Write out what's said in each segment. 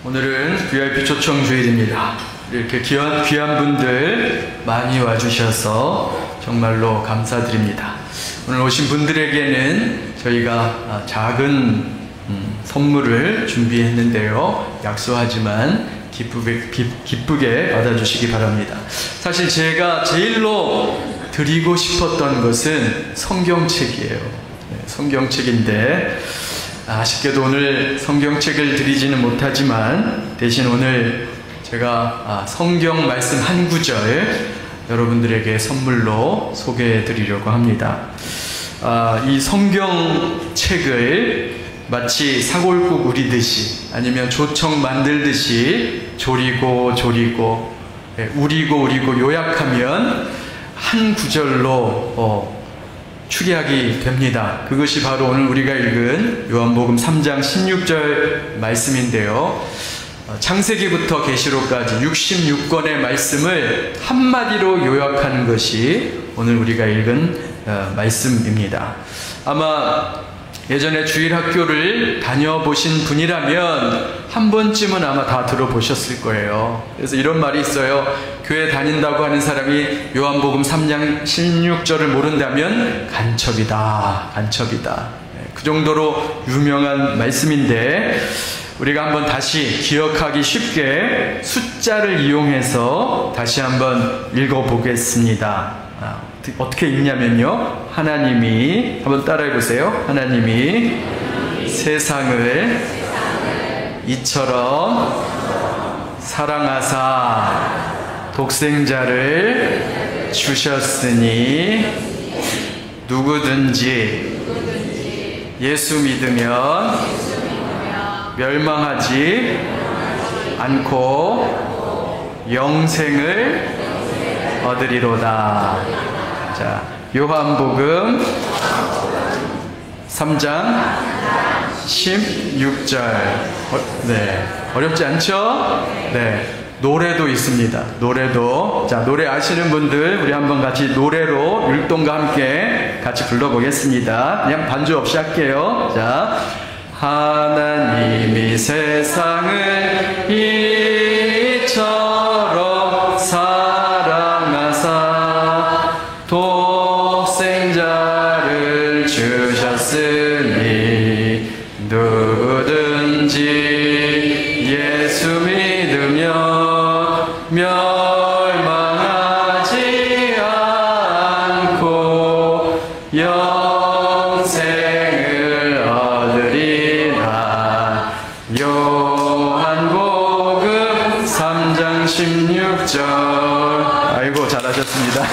오늘은 VIP 초청 주일입니다. 이렇게 귀한 분들 많이 와주셔서 정말로 감사드립니다. 오늘 오신 분들에게는 저희가 작은 선물을 준비했는데요. 약소하지만 기쁘게 받아주시기 바랍니다. 사실 제가 제일로 드리고 싶었던 것은 성경책이에요. 성경책인데 아쉽게도 오늘 성경책을 드리지는 못하지만 대신 오늘 제가 성경 말씀 한 구절 여러분들에게 선물로 소개해 드리려고 합니다. 이 성경책을 마치 사골국 우리듯이 아니면 조청 만들듯이 조리고 우리고 요약하면 한 구절로 추리하게 됩니다. 그것이 바로 오늘 우리가 읽은 요한복음 3장 16절 말씀인데요. 창세기부터 계시록까지 66권의 말씀을 한마디로 요약하는 것이 오늘 우리가 읽은 말씀입니다. 아마 예전에 주일학교를 다녀보신 분이라면 한 번쯤은 아마 다 들어보셨을 거예요. 그래서 이런 말이 있어요. 교회 다닌다고 하는 사람이 요한복음 3장 16절을 모른다면 간첩이다. 그 정도로 유명한 말씀인데 우리가 한번 다시 기억하기 쉽게 숫자를 이용해서 다시 한번 읽어보겠습니다. 어떻게 읽냐면요, 하나님이, 한번 따라해 보세요. 하나님이 세상을 이처럼 사랑하사 독생자를 주셨으니 누구든지 예수 믿으면 멸망하지 않고 영생을 얻으리로다. 자, 요한복음 3장 16절. 어렵지 않죠? 네. 노래도 있습니다. 노래도. 자, 노래 아시는 분들 우리 한번 같이 노래로 율동과 함께 같이 불러보겠습니다. 그냥 반주 없이 할게요. 자, 하나님이 세상을 이처럼 사랑하사 독생자를 주셨으니 누구든지 예수 믿으면 멸망하지 않고 영생을 얻으리라. 요한복음 3장 16절. 아이고, 잘하셨습니다. 네,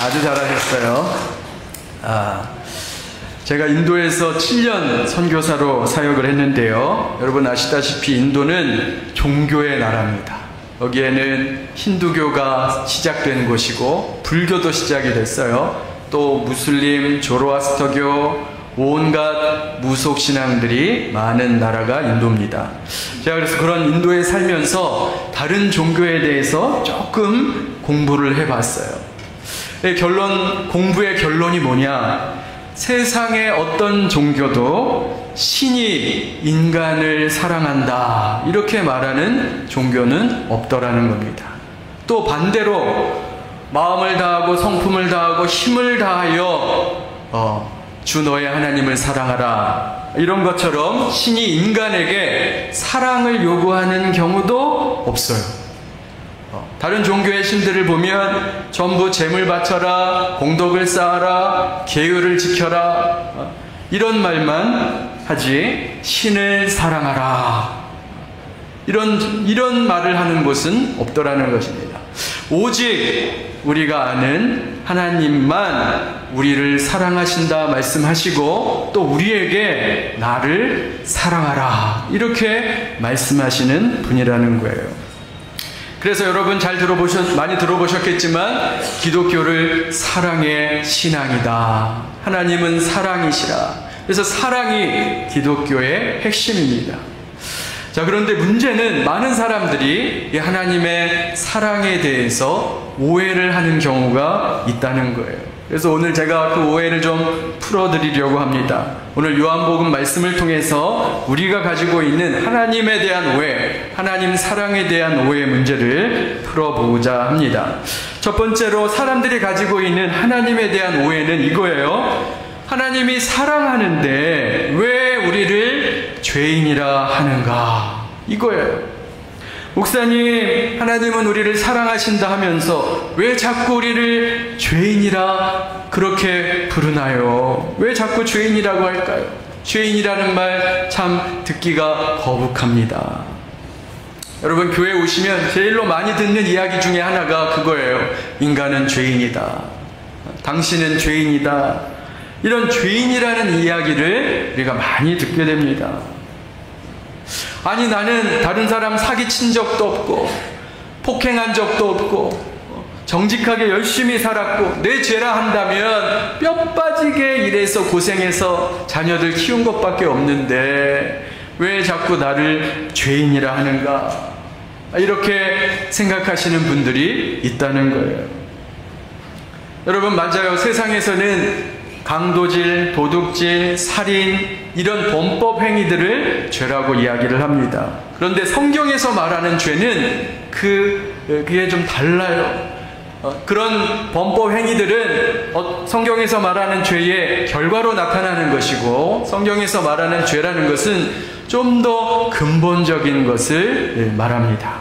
아주 잘하셨어요. 제가 인도에서 7년 선교사로 사역을 했는데요. 여러분 아시다시피 인도는 종교의 나라입니다. 여기에는 힌두교가 시작된 곳이고 불교도 시작이 됐어요. 또 무슬림, 조로아스터교, 온갖 무속신앙들이 많은 나라가 인도입니다. 제가 그래서 그런 인도에 살면서 다른 종교에 대해서 조금 공부를 해봤어요. 공부의 결론이 뭐냐? 세상의 어떤 종교도 신이 인간을 사랑한다 이렇게 말하는 종교는 없더라는 겁니다. 또 반대로 마음을 다하고 성품을 다하고 힘을 다하여 주 너의 하나님을 사랑하라 이런 것처럼 신이 인간에게 사랑을 요구하는 경우도 없어요. 다른 종교의 신들을 보면 전부 재물 바쳐라, 공덕을 쌓아라, 계율을 지켜라 이런 말만 하지 신을 사랑하라 이런 말을 하는 곳은 없더라는 것입니다. 오직 우리가 아는 하나님만 우리를 사랑하신다 말씀하시고 또 우리에게 나를 사랑하라 이렇게 말씀하시는 분이라는 거예요. 그래서 여러분 많이 들어보셨겠지만 기독교를 사랑의 신앙이다. 하나님은 사랑이시라. 그래서 사랑이 기독교의 핵심입니다. 자, 그런데 문제는 많은 사람들이 이 하나님의 사랑에 대해서 오해를 하는 경우가 있다는 거예요. 그래서 오늘 제가 그 오해를 좀 풀어드리려고 합니다. 오늘 요한복음 말씀을 통해서 우리가 가지고 있는 하나님에 대한 오해, 하나님 사랑에 대한 오해 문제를 풀어보고자 합니다. 첫 번째로 사람들이 가지고 있는 하나님에 대한 오해는 이거예요. 하나님이 사랑하는데 왜 우리를 죄인이라 하는가? 이거예요. 목사님, 하나님은 우리를 사랑하신다 하면서 왜 자꾸 우리를 죄인이라 그렇게 부르나요? 왜 자꾸 죄인이라고 할까요? 죄인이라는 말 참 듣기가 거북합니다. 여러분, 교회 오시면 제일로 많이 듣는 이야기 중에 하나가 그거예요. 인간은 죄인이다. 당신은 죄인이다. 이런 죄인이라는 이야기를 우리가 많이 듣게 됩니다. 아니, 나는 다른 사람 사기친 적도 없고 폭행한 적도 없고 정직하게 열심히 살았고 내 죄라 한다면 뼈 빠지게 일해서 고생해서 자녀들 키운 것밖에 없는데 왜 자꾸 나를 죄인이라 하는가? 이렇게 생각하시는 분들이 있다는 거예요. 여러분, 맞아요. 세상에서는 강도질, 도둑질, 살인 이런 범법 행위들을 죄라고 이야기를 합니다. 그런데 성경에서 말하는 죄는 그게 좀 달라요. 그런 범법 행위들은 성경에서 말하는 죄의 결과로 나타나는 것이고, 성경에서 말하는 죄라는 것은 좀 더 근본적인 것을 말합니다.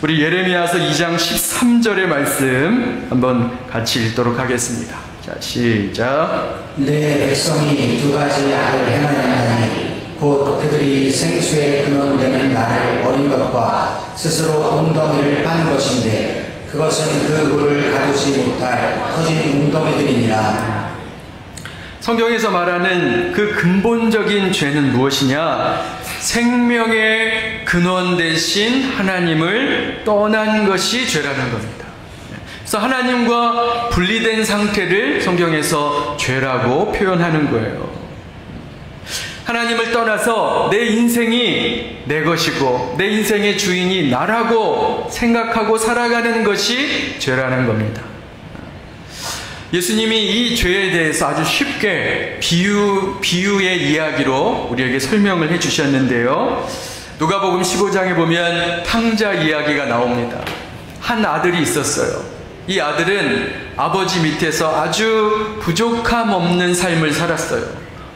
우리 예레미야서 2장 13절의 말씀 한번 같이 읽도록 하겠습니다. 자, 시작. 내 백성이 두 가지 악을 행하느니 곧 그들이 생수의 근원되는 나를 버린 것과 스스로 웅덩이를 파는 것인데 그것은 그 물을 가두지 못할 터진 웅덩이들이니라. 성경에서 말하는 그 근본적인 죄는 무엇이냐? 생명의 근원 되신 하나님을 떠난 것이 죄라는 겁니다. 그래서 하나님과 분리된 상태를 성경에서 죄라고 표현하는 거예요. 하나님을 떠나서 내 인생이 내 것이고 내 인생의 주인이 나라고 생각하고 살아가는 것이 죄라는 겁니다. 예수님이 이 죄에 대해서 아주 쉽게 비유의 이야기로 우리에게 설명을 해주셨는데요. 누가복음 15장에 보면 탕자 이야기가 나옵니다. 한 아들이 있었어요. 이 아들은 아버지 밑에서 아주 부족함 없는 삶을 살았어요.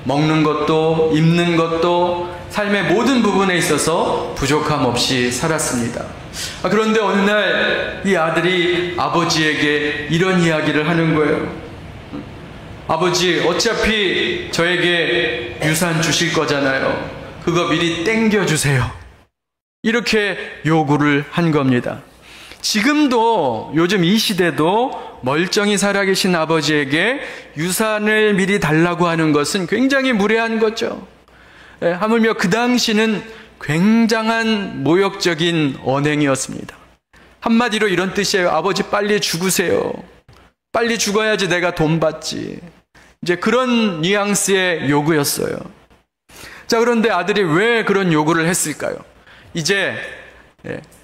먹는 것도 입는 것도 삶의 모든 부분에 있어서 부족함 없이 살았습니다. 그런데 어느 날 이 아들이 아버지에게 이런 이야기를 하는 거예요. 아버지, 어차피 저에게 유산 주실 거잖아요. 그거 미리 땡겨주세요. 이렇게 요구를 한 겁니다. 지금도 요즘 이 시대도 멀쩡히 살아계신 아버지에게 유산을 미리 달라고 하는 것은 굉장히 무례한 거죠. 하물며 그 당시는 굉장한 모욕적인 언행이었습니다. 한마디로 이런 뜻이에요. 아버지 빨리 죽으세요. 빨리 죽어야지 내가 돈 받지. 이제 그런 뉘앙스의 요구였어요. 자, 그런데 아들이 왜 그런 요구를 했을까요? 이제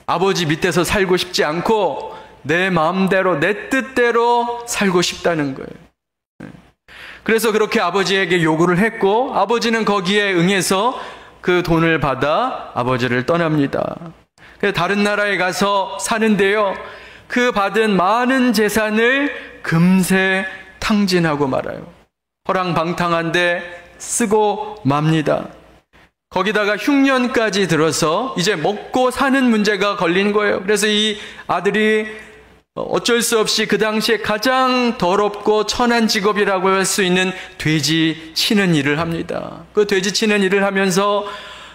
아버지 밑에서 살고 싶지 않고 내 마음대로 내 뜻대로 살고 싶다는 거예요. 그래서 그렇게 아버지에게 요구를 했고 아버지는 거기에 응해서 그 돈을 받아 아버지를 떠납니다. 다른 나라에 가서 사는데요. 그 받은 많은 재산을 금세 탕진하고 말아요. 허랑방탕한데 쓰고 맙니다. 거기다가 흉년까지 들어서 이제 먹고 사는 문제가 걸린 거예요. 그래서 이 아들이 어쩔 수 없이 그 당시에 가장 더럽고 천한 직업이라고 할 수 있는 돼지 치는 일을 합니다. 그 돼지 치는 일을 하면서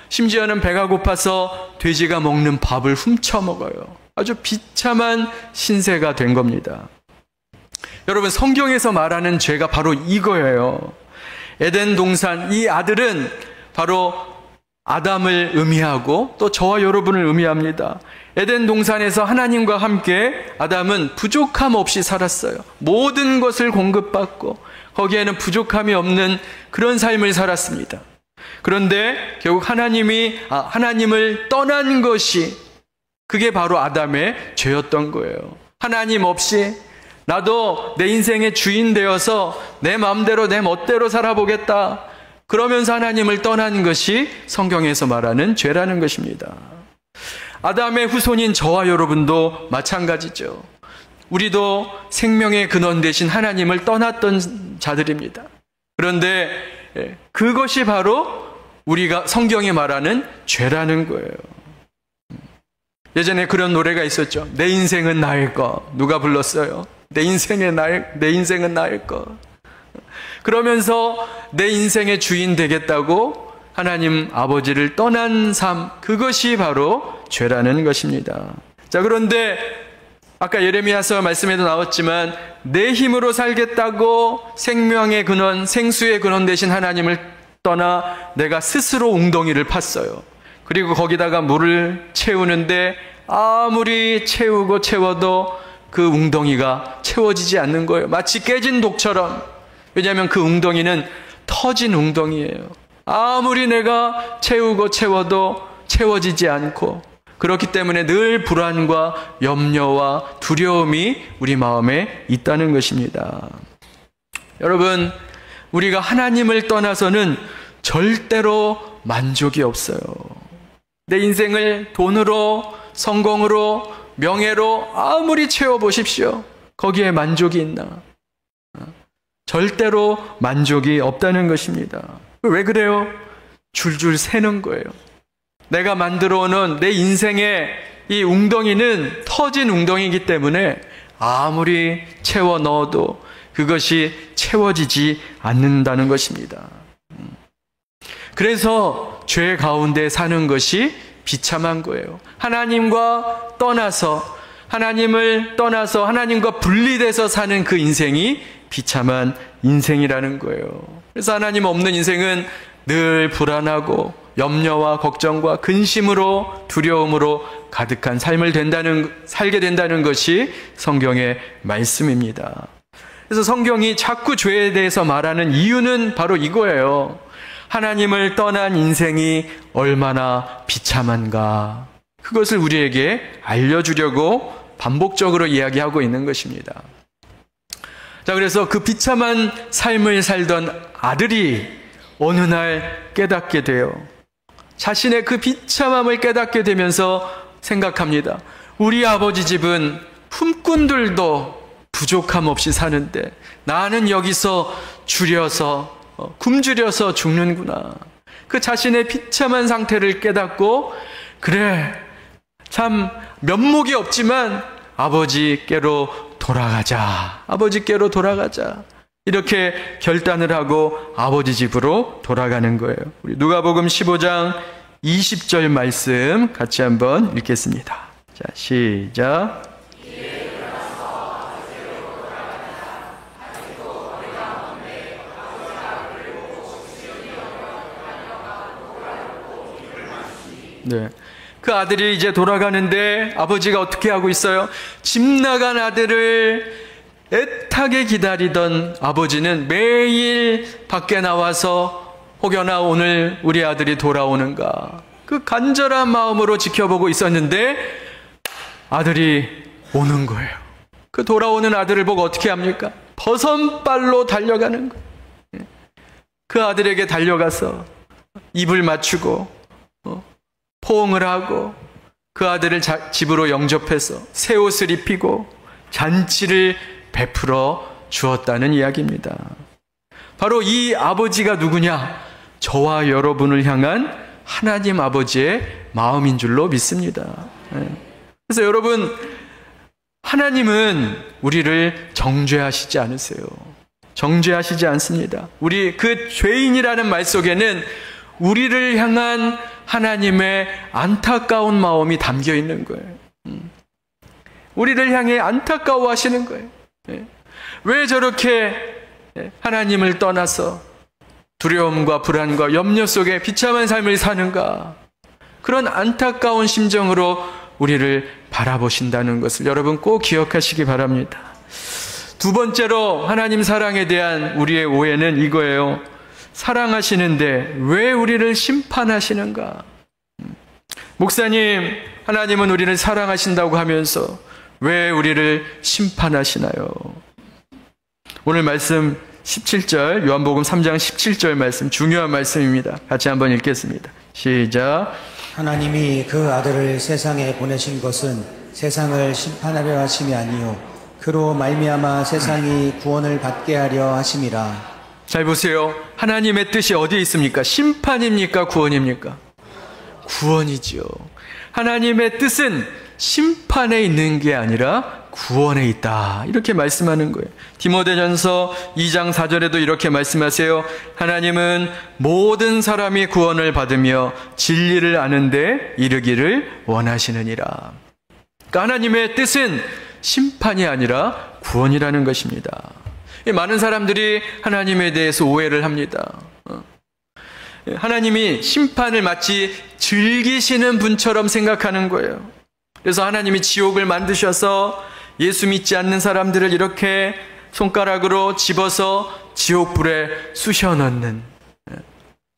심지어는 배가 고파서 돼지가 먹는 밥을 훔쳐 먹어요. 아주 비참한 신세가 된 겁니다. 여러분, 성경에서 말하는 죄가 바로 이거예요. 에덴 동산, 이 아들은 바로 아담을 의미하고 또 저와 여러분을 의미합니다. 에덴 동산에서 하나님과 함께 아담은 부족함 없이 살았어요. 모든 것을 공급받고 거기에는 부족함이 없는 그런 삶을 살았습니다. 그런데 결국 하나님을 떠난 것이 그게 바로 아담의 죄였던 거예요. 하나님 없이 나도 내 인생의 주인 되어서 내 마음대로 내 멋대로 살아보겠다. 그러면서 하나님을 떠난 것이 성경에서 말하는 죄라는 것입니다. 아담의 후손인 저와 여러분도 마찬가지죠. 우리도 생명의 근원 되신 하나님을 떠났던 자들입니다. 그런데 그것이 바로 우리가 성경이 말하는 죄라는 거예요. 예전에 그런 노래가 있었죠. 내 인생은 나일 것. 누가 불렀어요? 내 인생은 나일 것. 그러면서 내 인생의 주인 되겠다고 하나님 아버지를 떠난 삶, 그것이 바로 죄라는 것입니다. 자, 그런데 아까 예레미야서 말씀에도 나왔지만 내 힘으로 살겠다고 생명의 근원, 생수의 근원 되신 하나님을 떠나 내가 스스로 웅덩이를 팠어요. 그리고 거기다가 물을 채우는데 아무리 채우고 채워도 그 웅덩이가 채워지지 않는 거예요. 마치 깨진 독처럼. 왜냐하면 그 웅덩이는 터진 웅덩이예요. 아무리 내가 채우고 채워도 채워지지 않고, 그렇기 때문에 늘 불안과 염려와 두려움이 우리 마음에 있다는 것입니다. 여러분, 우리가 하나님을 떠나서는 절대로 만족이 없어요. 내 인생을 돈으로, 성공으로, 명예로 아무리 채워보십시오. 거기에 만족이 있나? 절대로 만족이 없다는 것입니다. 왜 그래요? 줄줄 새는 거예요. 내가 만들어 오는 내 인생의 이 웅덩이는 터진 웅덩이이기 때문에 아무리 채워 넣어도 그것이 채워지지 않는다는 것입니다. 그래서 죄 가운데 사는 것이 비참한 거예요. 하나님과 떠나서, 하나님을 떠나서 하나님과 분리돼서 사는 그 인생이 비참한 인생이라는 거예요. 그래서 하나님 없는 인생은 늘 불안하고 염려와 걱정과 근심으로, 두려움으로 가득한 삶을 살게 된다는 것이 성경의 말씀입니다. 그래서 성경이 자꾸 죄에 대해서 말하는 이유는 바로 이거예요. 하나님을 떠난 인생이 얼마나 비참한가, 그것을 우리에게 알려주려고 반복적으로 이야기하고 있는 것입니다. 자, 그래서 그 비참한 삶을 살던 아들이 어느 날 깨닫게 돼요. 자신의 그 비참함을 깨닫게 되면서 생각합니다. 우리 아버지 집은 품꾼들도 부족함 없이 사는데 나는 여기서 굶주려서 죽는구나. 그 자신의 비참한 상태를 깨닫고, 그래, 참 면목이 없지만 아버지께로 돌아가자. 이렇게 결단을 하고 아버지 집으로 돌아가는 거예요. 우리 누가복음 15장 20절 말씀 같이 한번 읽겠습니다. 자, 시작. 네. 그 아들이 이제 돌아가는데 아버지가 어떻게 하고 있어요? 집 나간 아들을 애타게 기다리던 아버지는 매일 밖에 나와서 혹여나 오늘 우리 아들이 돌아오는가, 그 간절한 마음으로 지켜보고 있었는데 아들이 오는 거예요. 그 돌아오는 아들을 보고 어떻게 합니까? 버선발로 달려가는 거예요. 그 아들에게 달려가서 입을 맞추고 포옹을 하고 그 아들을 집으로 영접해서 새 옷을 입히고 잔치를 베풀어 주었다는 이야기입니다. 바로 이 아버지가 누구냐? 저와 여러분을 향한 하나님 아버지의 마음인 줄로 믿습니다. 그래서 여러분, 하나님은 우리를 정죄하시지 않으세요. 정죄하시지 않습니다. 우리 그 죄인이라는 말 속에는 우리를 향한 하나님의 안타까운 마음이 담겨 있는 거예요. 우리를 향해 안타까워 하시는 거예요. 왜 저렇게 하나님을 떠나서 두려움과 불안과 염려 속에 비참한 삶을 사는가? 그런 안타까운 심정으로 우리를 바라보신다는 것을 여러분 꼭 기억하시기 바랍니다. 두 번째로 하나님 사랑에 대한 우리의 오해는 이거예요. 사랑하시는데 왜 우리를 심판하시는가? 목사님, 하나님은 우리를 사랑하신다고 하면서 왜 우리를 심판하시나요? 오늘 말씀 17절, 요한복음 3장 17절 말씀, 중요한 말씀입니다. 같이 한번 읽겠습니다. 시작. 하나님이 그 아들을 세상에 보내신 것은 세상을 심판하려 하심이 아니요 그로 말미암아 세상이 구원을 받게 하려 하심이라. 잘 보세요. 하나님의 뜻이 어디에 있습니까? 심판입니까? 구원입니까? 구원이지요. 하나님의 뜻은 심판에 있는 게 아니라 구원에 있다. 이렇게 말씀하는 거예요. 디모데전서 2장 4절에도 이렇게 말씀하세요. 하나님은 모든 사람이 구원을 받으며 진리를 아는 데 이르기를 원하시느니라. 그러니까 하나님의 뜻은 심판이 아니라 구원이라는 것입니다. 많은 사람들이 하나님에 대해서 오해를 합니다. 하나님이 심판을 마치 즐기시는 분처럼 생각하는 거예요. 그래서 하나님이 지옥을 만드셔서 예수 믿지 않는 사람들을 이렇게 손가락으로 집어서 지옥불에 쑤셔넣는,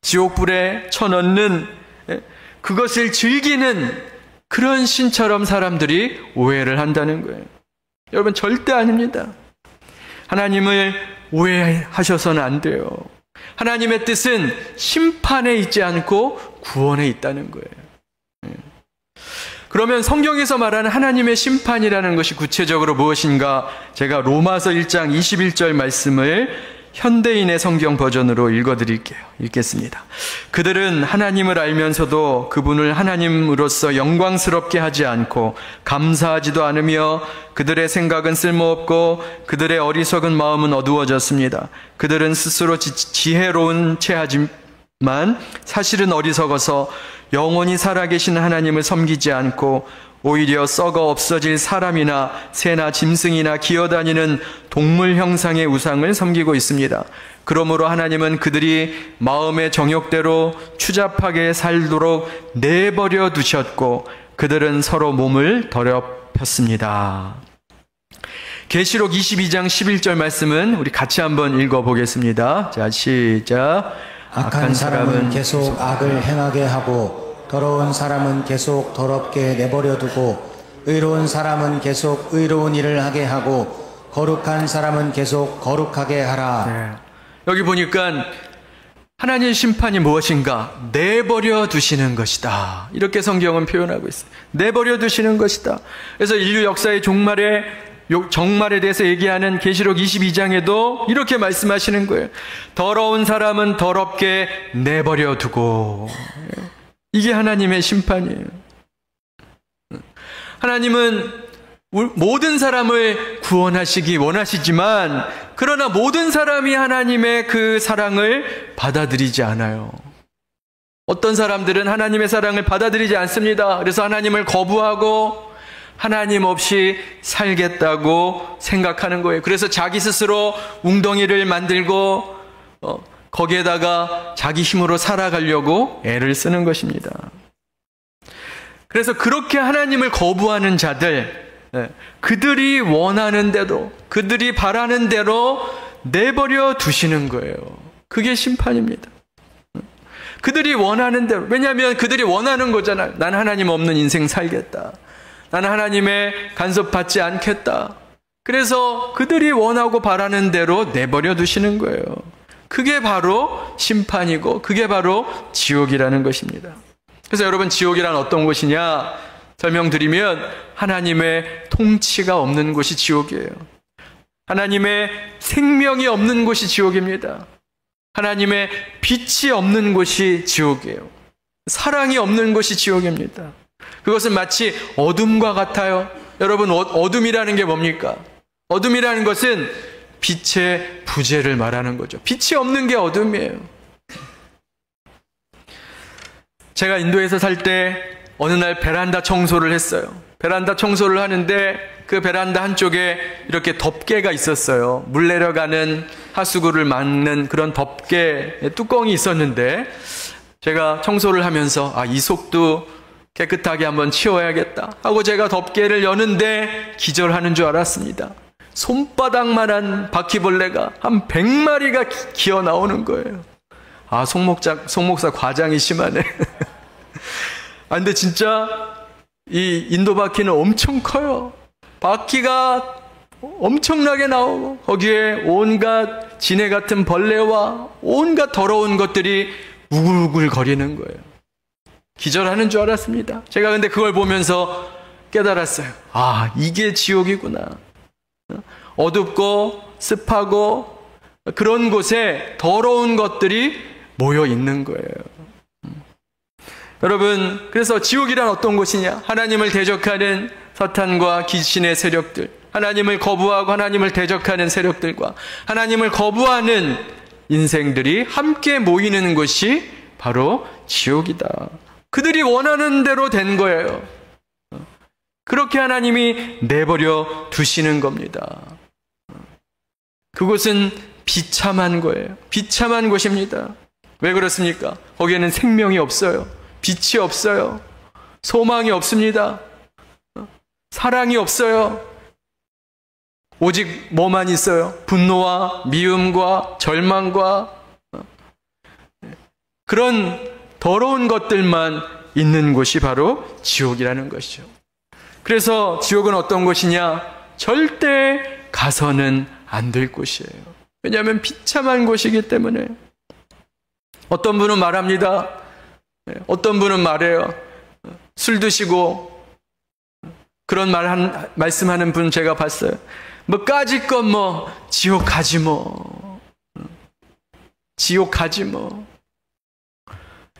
지옥불에 쳐넣는, 그것을 즐기는 그런 신처럼 사람들이 오해를 한다는 거예요. 여러분, 절대 아닙니다. 하나님을 오해하셔서는 안 돼요. 하나님의 뜻은 심판에 있지 않고 구원에 있다는 거예요. 그러면 성경에서 말하는 하나님의 심판이라는 것이 구체적으로 무엇인가? 제가 로마서 1장 21절 말씀을 현대인의 성경 버전으로 읽어드릴게요. 읽겠습니다. 그들은 하나님을 알면서도 그분을 하나님으로서 영광스럽게 하지 않고 감사하지도 않으며 그들의 생각은 쓸모없고 그들의 어리석은 마음은 어두워졌습니다. 그들은 스스로 지혜로운 체하지만 사실은 어리석어서 영원히 살아계신 하나님을 섬기지 않고 오히려 썩어 없어질 사람이나 새나 짐승이나 기어다니는 동물 형상의 우상을 섬기고 있습니다. 그러므로 하나님은 그들이 마음의 정욕대로 추잡하게 살도록 내버려 두셨고 그들은 서로 몸을 더럽혔습니다. 계시록 22장 11절 말씀은 우리 같이 한번 읽어보겠습니다. 자, 시작. 악한 사람은 계속 악을 행하게 하고 더러운 사람은 계속 더럽게 내버려 두고 의로운 사람은 계속 의로운 일을 하게 하고 거룩한 사람은 계속 거룩하게 하라. 네. 여기 보니까 하나님의 심판이 무엇인가? 내버려 두시는 것이다. 이렇게 성경은 표현하고 있어요. 내버려 두시는 것이다. 그래서 인류 역사의 정말에 대해서 얘기하는 계시록 22장에도 이렇게 말씀하시는 거예요. 더러운 사람은 더럽게 내버려 두고. 이게 하나님의 심판이에요. 하나님은 모든 사람을 구원하시기 원하시지만 그러나 모든 사람이 하나님의 그 사랑을 받아들이지 않아요. 어떤 사람들은 하나님의 사랑을 받아들이지 않습니다. 그래서 하나님을 거부하고 하나님 없이 살겠다고 생각하는 거예요. 그래서 자기 스스로 웅덩이를 만들고 거기에다가 자기 힘으로 살아가려고 애를 쓰는 것입니다. 그래서 그렇게 하나님을 거부하는 자들, 그들이 원하는 대로, 그들이 바라는 대로 내버려 두시는 거예요. 그게 심판입니다. 그들이 원하는 대로, 왜냐하면 그들이 원하는 거잖아요. 난 하나님 없는 인생 살겠다. 나는 하나님의 간섭받지 않겠다. 그래서 그들이 원하고 바라는 대로 내버려 두시는 거예요. 그게 바로 심판이고 그게 바로 지옥이라는 것입니다. 그래서 여러분, 지옥이란 어떤 곳이냐 설명드리면 하나님의 통치가 없는 곳이 지옥이에요. 하나님의 생명이 없는 곳이 지옥입니다. 하나님의 빛이 없는 곳이 지옥이에요. 사랑이 없는 곳이 지옥입니다. 그것은 마치 어둠과 같아요. 여러분, 어둠이라는 게 뭡니까? 어둠이라는 것은 빛의 부재를 말하는 거죠. 빛이 없는 게 어둠이에요. 제가 인도에서 살 때 어느 날 베란다 청소를 했어요. 베란다 청소를 하는데 그 베란다 한쪽에 이렇게 덮개가 있었어요. 물 내려가는 하수구를 막는 그런 덮개 뚜껑이 있었는데 제가 청소를 하면서 이 속도 깨끗하게 한번 치워야겠다 하고 제가 덮개를 여는데 기절하는 줄 알았습니다. 손바닥만한 바퀴벌레가 한 100마리가 기어 나오는 거예요. 송목사 과장이 심하네. 근데 진짜 이 인도 바퀴는 엄청 커요. 바퀴가 엄청나게 나오고 거기에 온갖 지네 같은 벌레와 온갖 더러운 것들이 우글우글 거리는 거예요. 기절하는 줄 알았습니다. 제가 근데 그걸 보면서 깨달았어요. 아, 이게 지옥이구나. 어둡고 습하고 그런 곳에 더러운 것들이 모여 있는 거예요. 여러분, 그래서 지옥이란 어떤 곳이냐? 하나님을 대적하는 사탄과 귀신의 세력들, 하나님을 거부하고 하나님을 대적하는 세력들과 하나님을 거부하는 인생들이 함께 모이는 곳이 바로 지옥이다. 그들이 원하는 대로 된 거예요. 그렇게 하나님이 내버려 두시는 겁니다. 그곳은 비참한 거예요. 비참한 곳입니다. 왜 그렇습니까? 거기에는 생명이 없어요. 빛이 없어요. 소망이 없습니다. 사랑이 없어요. 오직 뭐만 있어요? 분노와 미움과 절망과 그런 더러운 것들만 있는 곳이 바로 지옥이라는 것이죠. 그래서 지옥은 어떤 곳이냐? 절대 가서는 안 될 곳이에요. 왜냐하면 비참한 곳이기 때문에. 어떤 분은 말합니다. 어떤 분은 말해요. 술 드시고 그런 말씀하는 분 제가 봤어요. 뭐 까짓것 뭐 지옥 가지 뭐. 지옥 가지 뭐.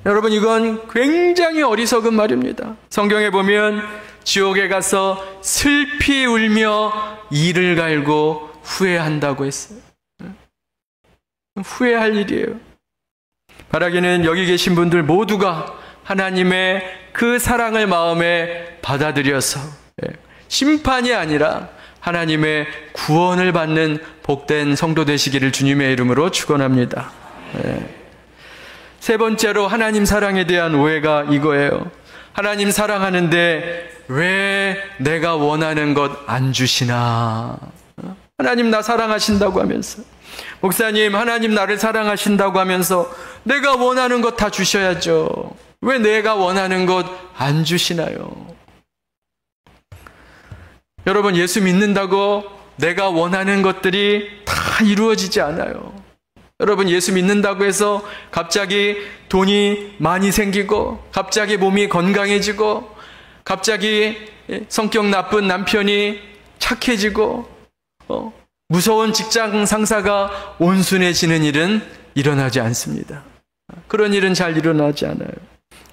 여러분, 이건 굉장히 어리석은 말입니다. 성경에 보면 지옥에 가서 슬피 울며 이를 갈고 후회한다고 했어요. 후회할 일이에요. 바라기는 여기 계신 분들 모두가 하나님의 그 사랑을 마음에 받아들여서 심판이 아니라 하나님의 구원을 받는 복된 성도 되시기를 주님의 이름으로 축원합니다. 세 번째로 하나님 사랑에 대한 오해가 이거예요. 하나님 사랑하는데 왜 내가 원하는 것 안 주시나? 하나님 나 사랑하신다고 하면서, 목사님 하나님 나를 사랑하신다고 하면서 내가 원하는 것 다 주셔야죠. 왜 내가 원하는 것 안 주시나요? 여러분, 예수 믿는다고 내가 원하는 것들이 다 이루어지지 않아요. 여러분, 예수 믿는다고 해서 갑자기 돈이 많이 생기고 갑자기 몸이 건강해지고 갑자기 성격 나쁜 남편이 착해지고 무서운 직장 상사가 온순해지는 일은 일어나지 않습니다. 그런 일은 잘 일어나지 않아요.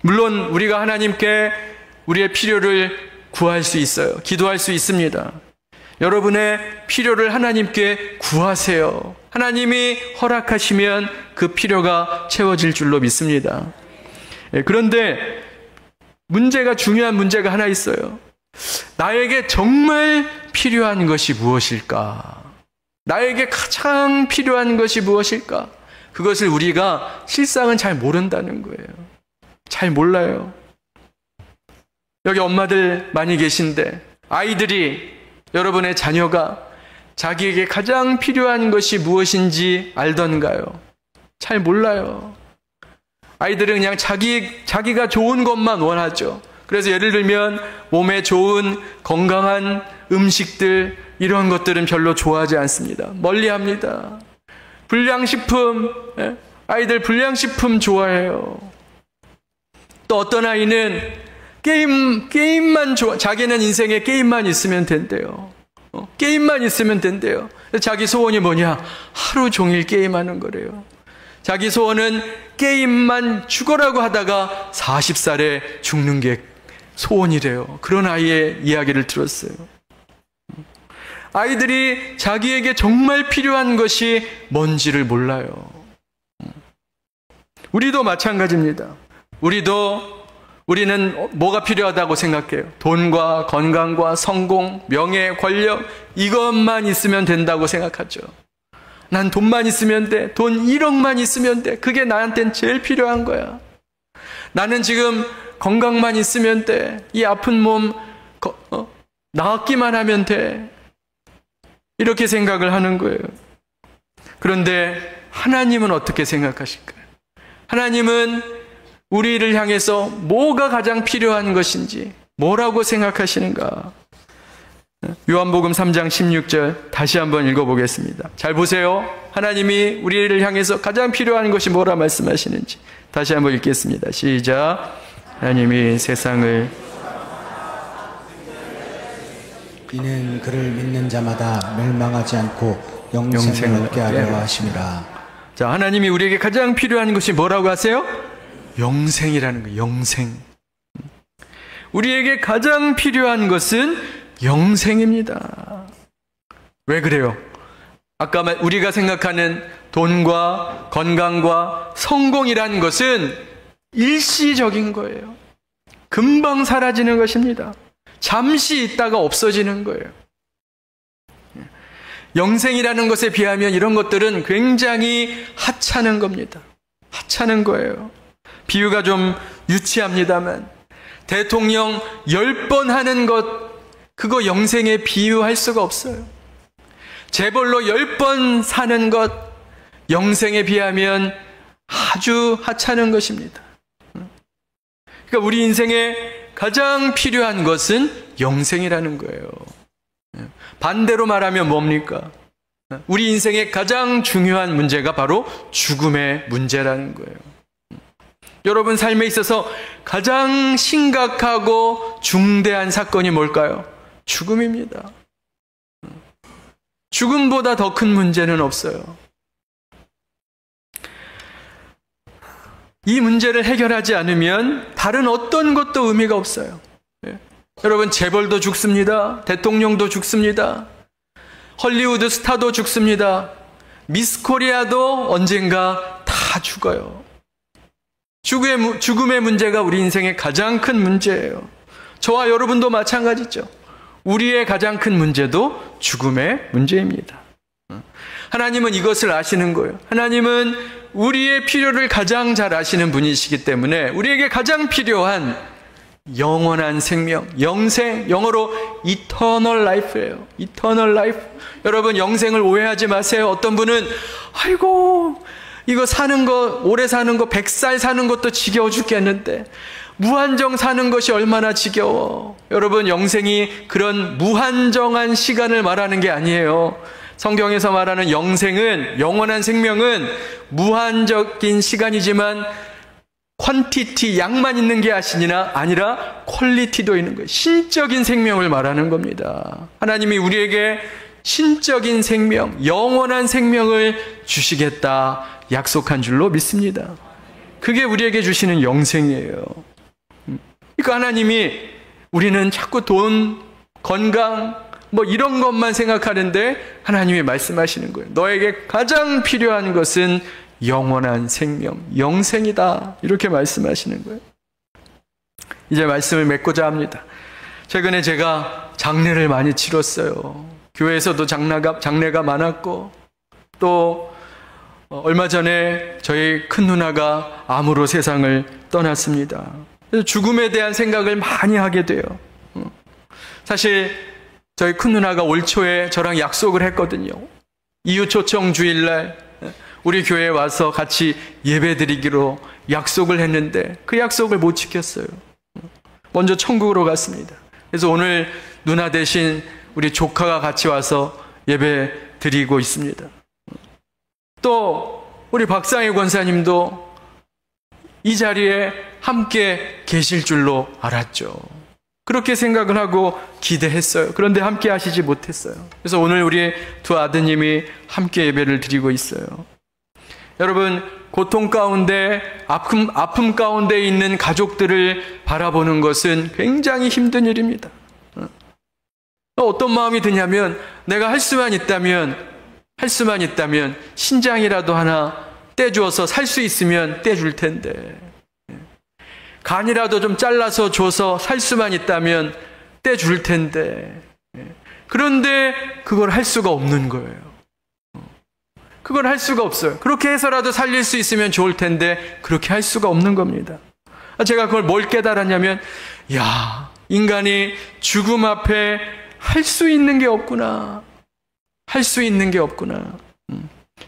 물론 우리가 하나님께 우리의 필요를 구할 수 있어요. 기도할 수 있습니다. 여러분의 필요를 하나님께 구하세요. 하나님이 허락하시면 그 필요가 채워질 줄로 믿습니다. 그런데 중요한 문제가 하나 있어요. 나에게 정말 필요한 것이 무엇일까? 나에게 가장 필요한 것이 무엇일까? 그것을 우리가 실상은 잘 모른다는 거예요. 잘 몰라요. 여기 엄마들 많이 계신데 아이들이, 여러분의 자녀가 자기에게 가장 필요한 것이 무엇인지 알던가요? 잘 몰라요. 아이들은 그냥 자기가 좋은 것만 원하죠. 그래서 예를 들면 몸에 좋은 건강한 음식들, 이런 것들은 별로 좋아하지 않습니다. 멀리합니다. 불량식품, 아이들 불량식품 좋아해요. 또 어떤 아이는 게임만 자기는 인생에 게임만 있으면 된대요. 게임만 있으면 된대요. 자기 소원이 뭐냐? 하루 종일 게임하는 거래요. 자기 소원은 게임만 죽어라고 하다가 40살에 죽는 게 소원이래요. 그런 아이의 이야기를 들었어요. 아이들이 자기에게 정말 필요한 것이 뭔지를 몰라요. 우리도 마찬가지입니다. 우리는 뭐가 필요하다고 생각해요? 돈과 건강과 성공, 명예, 권력, 이것만 있으면 된다고 생각하죠. 난 돈만 있으면 돼. 돈 1억만 있으면 돼. 그게 나한테는 제일 필요한 거야. 나는 지금 건강만 있으면 돼. 이 아픈 몸 나았기만 하면 돼. 이렇게 생각을 하는 거예요. 그런데 하나님은 어떻게 생각하실까요? 하나님은 우리를 향해서 뭐가 가장 필요한 것인지, 뭐라고 생각하시는가? 요한복음 3장 16절 다시 한번 읽어보겠습니다. 잘 보세요. 하나님이 우리를 향해서 가장 필요한 것이 뭐라 말씀하시는지 다시 한번 읽겠습니다. 시작. 하나님이 세상을 이는 그를 믿는 자마다 멸망하지 않고 영생을 얻게 하려 하심이라. 자, 하나님이 우리에게 가장 필요한 것이 뭐라고 하세요? 영생이라는 거예요. 영생. 우리에게 가장 필요한 것은 영생입니다. 왜 그래요? 아까 우리가 생각하는 돈과 건강과 성공이라는 것은 일시적인 거예요. 금방 사라지는 것입니다. 잠시 있다가 없어지는 거예요. 영생이라는 것에 비하면 이런 것들은 굉장히 하찮은 겁니다. 하찮은 거예요. 비유가 좀 유치합니다만 대통령 10번 하는 것, 그거 영생에 비유할 수가 없어요. 재벌로 10번 사는 것, 영생에 비하면 아주 하찮은 것입니다. 그러니까 우리 인생에 가장 필요한 것은 영생이라는 거예요. 반대로 말하면 뭡니까? 우리 인생의 가장 중요한 문제가 바로 죽음의 문제라는 거예요. 여러분 삶에 있어서 가장 심각하고 중대한 사건이 뭘까요? 죽음입니다. 죽음보다 더 큰 문제는 없어요. 이 문제를 해결하지 않으면 다른 어떤 것도 의미가 없어요. 여러분, 재벌도 죽습니다. 대통령도 죽습니다. 헐리우드 스타도 죽습니다. 미스 코리아도 언젠가 다 죽어요. 죽음의 문제가 우리 인생의 가장 큰 문제예요. 저와 여러분도 마찬가지죠. 우리의 가장 큰 문제도 죽음의 문제입니다. 하나님은 이것을 아시는 거예요. 하나님은 우리의 필요를 가장 잘 아시는 분이시기 때문에 우리에게 가장 필요한 영원한 생명, 영생, 영어로 eternal life예요. eternal life. 여러분, 영생을 오해하지 마세요. 어떤 분은 아이고 이거 사는 거, 오래 사는 거, 100살 사는 것도 지겨워 죽겠는데 무한정 사는 것이 얼마나 지겨워. 여러분, 영생이 그런 무한정한 시간을 말하는 게 아니에요. 성경에서 말하는 영생은, 영원한 생명은 무한적인 시간이지만 퀀티티, 양만 있는 게 아니라 퀄리티도 있는 거예요. 신적인 생명을 말하는 겁니다. 하나님이 우리에게 신적인 생명, 영원한 생명을 주시겠다 약속한 줄로 믿습니다. 그게 우리에게 주시는 영생이에요. 그러니까 하나님이, 우리는 자꾸 돈, 건강, 뭐 이런 것만 생각하는데 하나님이 말씀하시는 거예요. 너에게 가장 필요한 것은 영원한 생명, 영생이다. 이렇게 말씀하시는 거예요. 이제 말씀을 맺고자 합니다. 최근에 제가 장례를 많이 치렀어요. 교회에서도 장례가 많았고, 또 얼마 전에 저희 큰 누나가 암으로 세상을 떠났습니다. 그래서 죽음에 대한 생각을 많이 하게 돼요. 사실 저희 큰 누나가 올 초에 저랑 약속을 했거든요. 이웃 초청 주일날 우리 교회에 와서 같이 예배드리기로 약속을 했는데 그 약속을 못 지켰어요. 먼저 천국으로 갔습니다. 그래서 오늘 누나 대신 우리 조카가 같이 와서 예배 드리고 있습니다. 또 우리 박상희 권사님도 이 자리에 함께 계실 줄로 알았죠. 그렇게 생각을 하고 기대했어요. 그런데 함께 하시지 못했어요. 그래서 오늘 우리 두 아드님이 함께 예배를 드리고 있어요. 여러분, 고통 가운데, 아픔 가운데 있는 가족들을 바라보는 것은 굉장히 힘든 일입니다. 어떤 마음이 드냐면, 내가 할 수만 있다면 신장이라도 하나 떼주어서 살 수 있으면 떼줄 텐데, 간이라도 좀 잘라서 줘서 살 수만 있다면 떼줄 텐데, 그런데 그걸 할 수가 없는 거예요. 그걸 할 수가 없어요. 그렇게 해서라도 살릴 수 있으면 좋을 텐데 그렇게 할 수가 없는 겁니다. 제가 그걸 뭘 깨달았냐면, 야, 인간이 죽음 앞에 할 수 있는 게 없구나. 할 수 있는 게 없구나.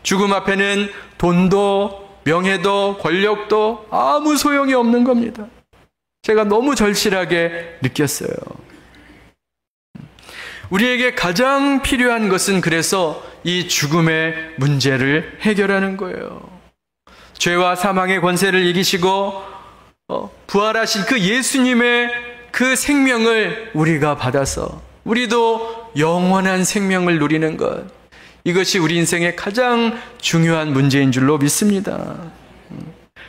죽음 앞에는 돈도 명예도 권력도 아무 소용이 없는 겁니다. 제가 너무 절실하게 느꼈어요. 우리에게 가장 필요한 것은 그래서 이 죽음의 문제를 해결하는 거예요. 죄와 사망의 권세를 이기시고 부활하신 그 예수님의 그 생명을 우리가 받아서 우리도 영원한 생명을 누리는 것, 이것이 우리 인생의 가장 중요한 문제인 줄로 믿습니다.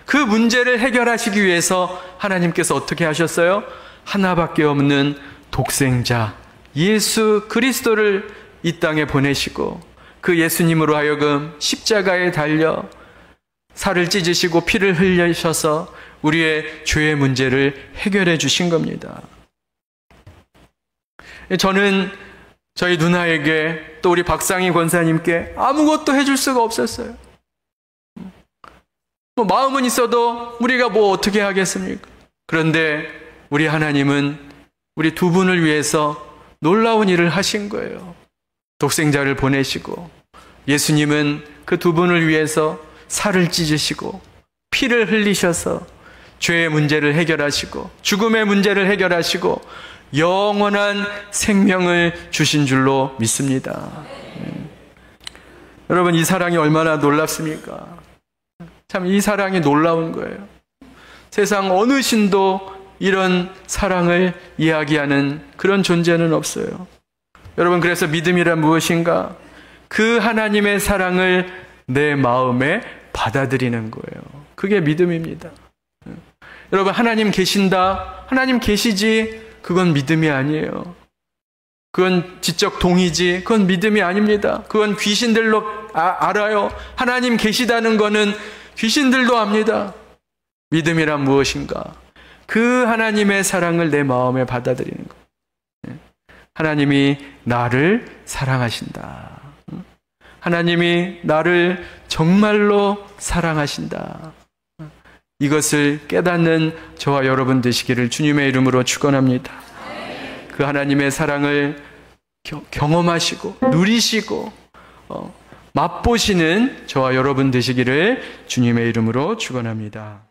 그 문제를 해결하시기 위해서 하나님께서 어떻게 하셨어요? 하나밖에 없는 독생자 예수 그리스도를 이 땅에 보내시고 그 예수님으로 하여금 십자가에 달려 살을 찢으시고 피를 흘리셔서 우리의 죄의 문제를 해결해 주신 겁니다. 저는 저희 누나에게 또 우리 박상희 권사님께 아무것도 해줄 수가 없었어요. 마음은 있어도 우리가 뭐 어떻게 하겠습니까? 그런데 우리 하나님은 우리 두 분을 위해서 놀라운 일을 하신 거예요. 독생자를 보내시고 예수님은 그 두 분을 위해서 살을 찢으시고 피를 흘리셔서 죄의 문제를 해결하시고 죽음의 문제를 해결하시고 영원한 생명을 주신 줄로 믿습니다. 여러분, 이 사랑이 얼마나 놀랍습니까? 참 이 사랑이 놀라운 거예요. 세상 어느 신도 이런 사랑을 이야기하는 그런 존재는 없어요. 여러분, 그래서 믿음이란 무엇인가? 그 하나님의 사랑을 내 마음에 받아들이는 거예요. 그게 믿음입니다. 여러분, 하나님 계신다, 하나님 계시지, 그건 믿음이 아니에요. 그건 지적 동의지, 그건 믿음이 아닙니다. 그건 귀신들로 알아요. 하나님 계시다는 거는 귀신들도 압니다. 믿음이란 무엇인가? 그 하나님의 사랑을 내 마음에 받아들이는 것. 하나님이 나를 사랑하신다. 하나님이 나를 정말로 사랑하신다. 이것을 깨닫는 저와 여러분 되시기를 주님의 이름으로 축원합니다. 그 하나님의 사랑을 경험하시고 누리시고 맛보시는 저와 여러분 되시기를 주님의 이름으로 축원합니다.